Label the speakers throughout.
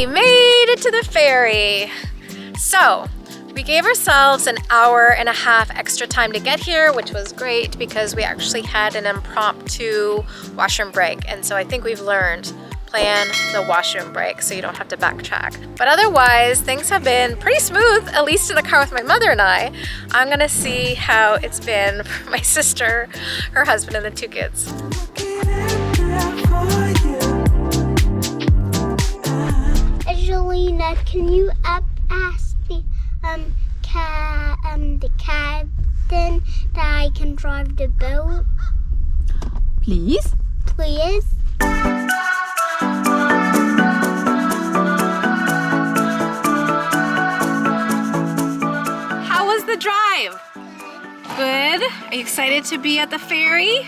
Speaker 1: We made it to the ferry. So we gave ourselves an hour and a half extra time to get here, which was great because we actually had an impromptu washroom break. And so I think we've learned, plan the washroom break so you don't have to backtrack. But otherwise, things have been pretty smooth, at least in the car with my mother and I. I'm gonna see how it's been for my sister, her husband, and the 2 kids.
Speaker 2: Angelina, can you ask the captain that I can drive the boat?
Speaker 3: Please?
Speaker 2: Please?
Speaker 1: How was the drive? Good. Are you excited to be at the ferry?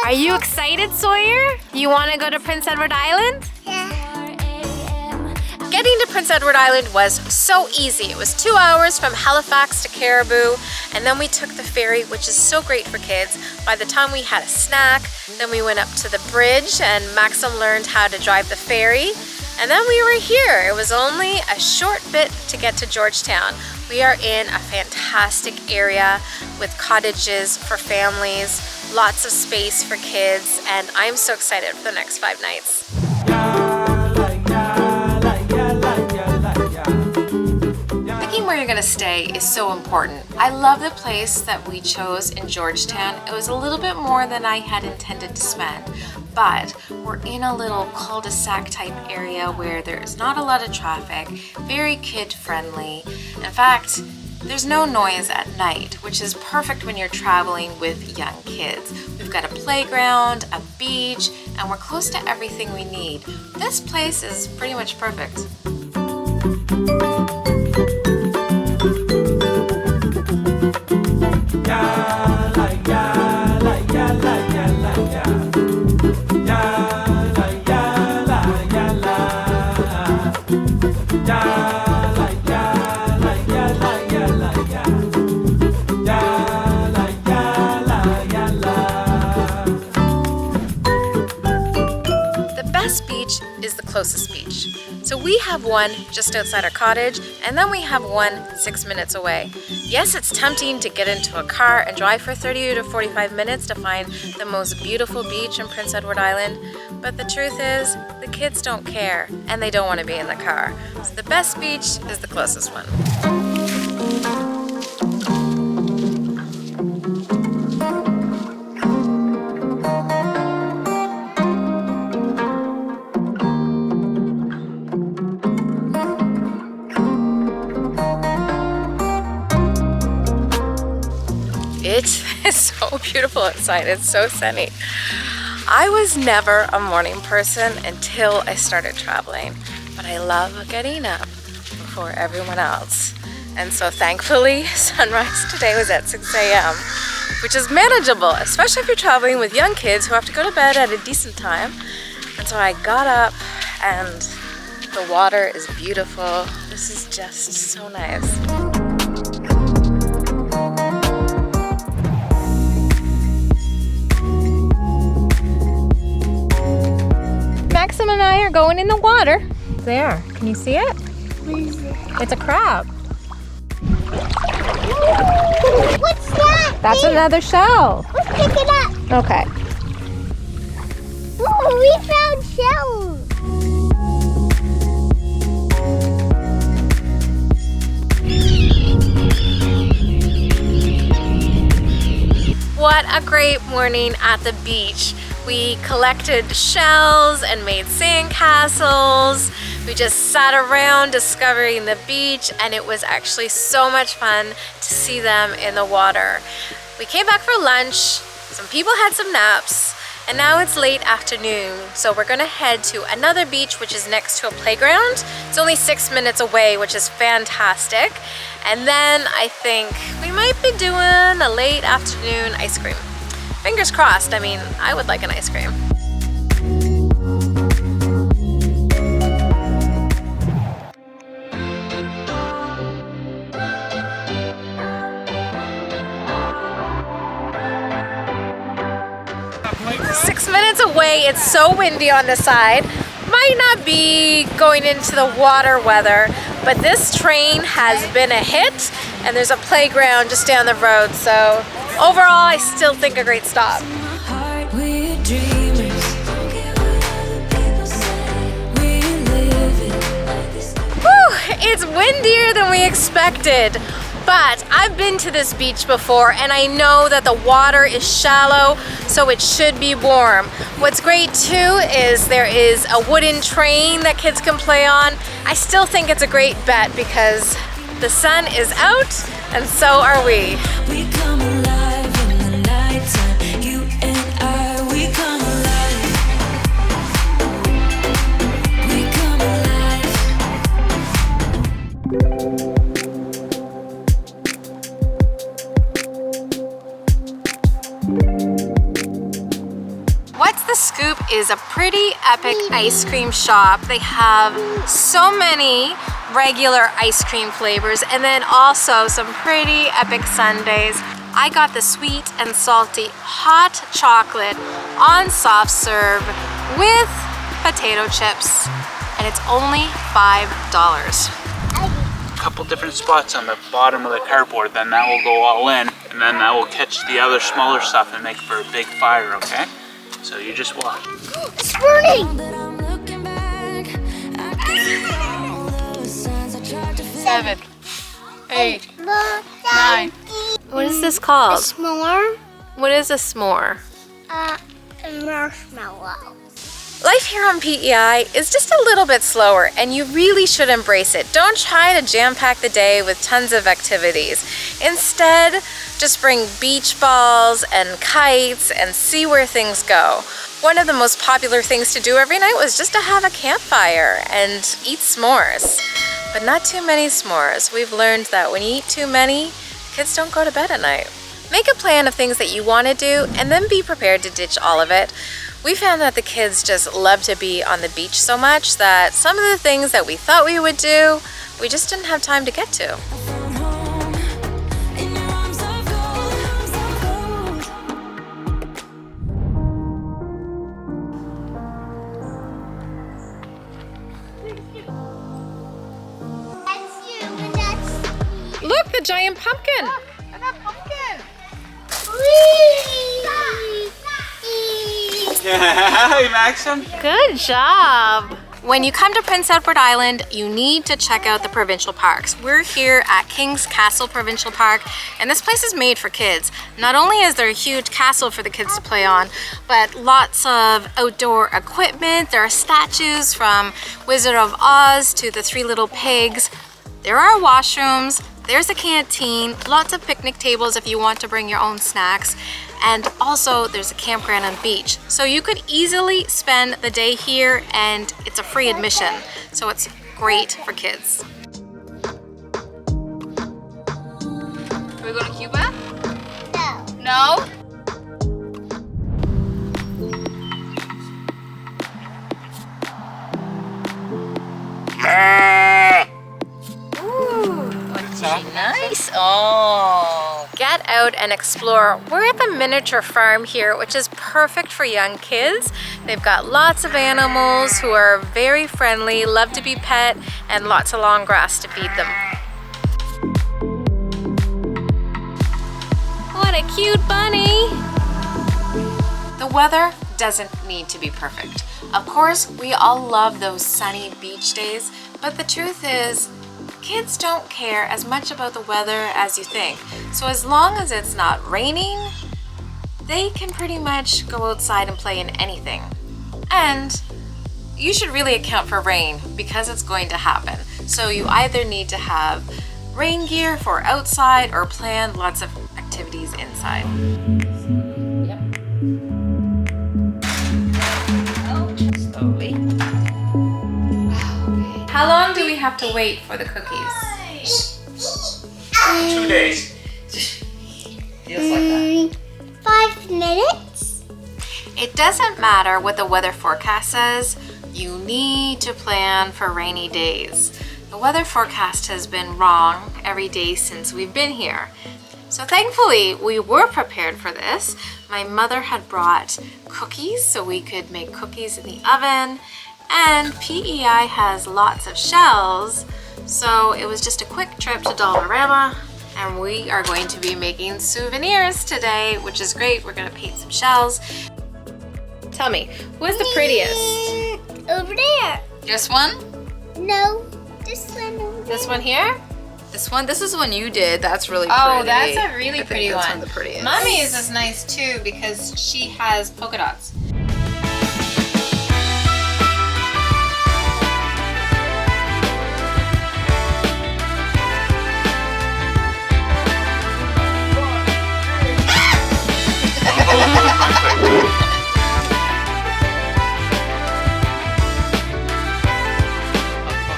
Speaker 1: Are you excited, Sawyer? You want to go to Prince Edward Island?
Speaker 2: Yeah.
Speaker 1: Getting to Prince Edward Island was so easy. It was 2 hours from Halifax to Caribou, and then we took the ferry, which is so great for kids. By the time we had a snack, then we went up to the bridge and Maxim learned how to drive the ferry. And then we were here. It was only a short bit to get to Georgetown. We are in a fantastic area with cottages for families, lots of space for kids, and I'm so excited for the next 5 nights. Picking where you're gonna stay is so important. I love the place that we chose in Georgetown. It was a little bit more than I had intended to spend, but we're in a little cul-de-sac type area where there's not a lot of traffic, very kid friendly. In fact, there's no noise at night, which is perfect when you're traveling with young kids. We've got a playground, a beach, and we're close to everything we need. This place is pretty much perfect. Closest beach. So we have one just outside our cottage, and then we have one 6 minutes away. Yes, it's tempting to get into a car and drive for 30 to 45 minutes to find the most beautiful beach in Prince Edward Island, but the truth is, the kids don't care, and they don't want to be in the car. So the best beach is the closest one. 'It's so beautiful outside. It's so sunny. I was never a morning person until I started traveling, but I love getting up before everyone else. And so thankfully, sunrise today was at 6 a.m., which is manageable, especially if you're traveling with young kids who have to go to bed at a decent time. And so I got up and the water is beautiful. This is just so nice. Maxim and I are going in the water. There, can you see it?
Speaker 2: What is it?
Speaker 1: It's a crab.
Speaker 2: What's that?
Speaker 1: That's another shell.
Speaker 2: Let's pick it up.
Speaker 1: Okay.
Speaker 2: Ooh, we found shells.
Speaker 1: What a great morning at the beach. We collected shells and made sandcastles. We just sat around discovering the beach, and it was actually so much fun to see them in the water. We came back for lunch, some people had some naps, and now it's late afternoon, so we're gonna head to another beach which is next to a playground. It's only 6 minutes away, which is fantastic. And then I think we might be doing a late afternoon ice cream. Fingers crossed. I mean, I would like an ice cream. minutes away. It's so windy on this side. Might not be going into the water weather, but this train has been a hit, and there's a playground just down the road. So overall, I still think a great stop. Whew, it's windier than we expected. But I've been to this beach before and I know that the water is shallow, so it should be warm. What's great too is there is a wooden train that kids can play on. I still think it's a great bet because the sun is out and so are we.
Speaker 4: We come alive in the nighttime. You and I, we come alive. We come alive.
Speaker 1: What's the Scoop is a pretty epic ice cream shop. They have so many regular ice cream flavors and then also some pretty epic sundaes. I got the sweet and salty hot chocolate on soft serve with potato chips, and it's only $5.
Speaker 5: Couple different spots on the bottom of the cardboard, then that will go all in, and then that will catch the other smaller stuff and make for a big fire, okay? So you just watch.
Speaker 2: It's burning!
Speaker 1: 7, 8, 9. What is this called?
Speaker 2: S'more.
Speaker 1: What is a s'more?
Speaker 2: Marshmallow.
Speaker 1: Life here on PEI is just a little bit slower and you really should embrace it. Don't try to jam-pack the day with tons of activities. Instead, just bring beach balls and kites and see where things go. One of the most popular things to do every night was just to have a campfire and eat s'mores. But not too many s'mores. We've learned that when you eat too many, kids don't go to bed at night. Make a plan of things that you want to do and then be prepared to ditch all of it. We found that the kids just love to be on the beach so much that some of the things that we thought we would do, we just didn't have time to get to. Look, the giant pumpkin! Look at that pumpkin!
Speaker 5: Hey, Maxim.
Speaker 1: Good job! When you come to Prince Edward Island, you need to check out the provincial parks. We're here at King's Castle Provincial Park, and this place is made for kids. Not only is there a huge castle for the kids to play on, but lots of outdoor equipment. There are statues from Wizard of Oz to the Three Little Pigs. There are washrooms, there's a canteen, lots of picnic tables if you want to bring your own snacks, and also there's a campground and beach. So you could easily spend the day here and it's a free admission. So it's great for kids. Are we going to Cuba? No. No? Nice. Oh. Get out and explore. We're at the miniature farm here, which is perfect for young kids. They've got lots of animals who are very friendly, love to be pet, and lots of long grass to feed them. What a cute bunny. The weather doesn't need to be perfect. Of course, we all love those sunny beach days, but the truth is, kids don't care as much about the weather as you think. So as long as it's not raining, they can pretty much go outside and play in anything. And you should really account for rain because it's going to happen. So you either need to have rain gear for outside or plan lots of activities inside. Yep. Oh, slowly. How long do we have to wait for the cookies?
Speaker 5: 2 days.
Speaker 1: Feels like that.
Speaker 2: 5 minutes?
Speaker 1: It doesn't matter what the weather forecast says, you need to plan for rainy days. The weather forecast has been wrong every day since we've been here. So thankfully, we were prepared for this. My mother had brought cookies so we could make cookies in the oven. And PEI has lots of shells, so it was just a quick trip to Dollarama, and we are going to be making souvenirs today, which is great. We're gonna paint some shells. Tell me, who is the prettiest?
Speaker 2: Over there.
Speaker 3: This one?
Speaker 2: No, this one over
Speaker 1: This one here?
Speaker 3: This one? This is one you did. That's really pretty.
Speaker 1: Oh, that's a really
Speaker 3: I think
Speaker 1: pretty
Speaker 3: that's
Speaker 1: one.
Speaker 3: one of the prettiest.
Speaker 1: Mommy's is nice too because she has polka dots.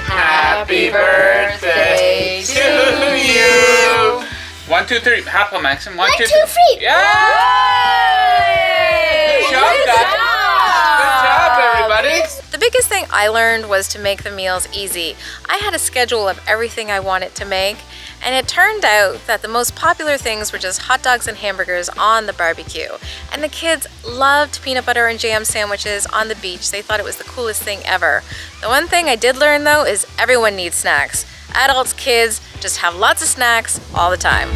Speaker 5: Happy birthday to you. 1, 2, 3. Hop on, Maxim. 1, 2, 3. Yeah! Good job, guys. Good job, everybody.
Speaker 1: The biggest thing I learned was to make the meals easy. I had a schedule of everything I wanted to make, and it turned out that the most popular things were just hot dogs and hamburgers on the barbecue. And the kids loved peanut butter and jam sandwiches on the beach. They thought it was the coolest thing ever. The one thing I did learn though is everyone needs snacks. Adults, kids, just have lots of snacks all the time.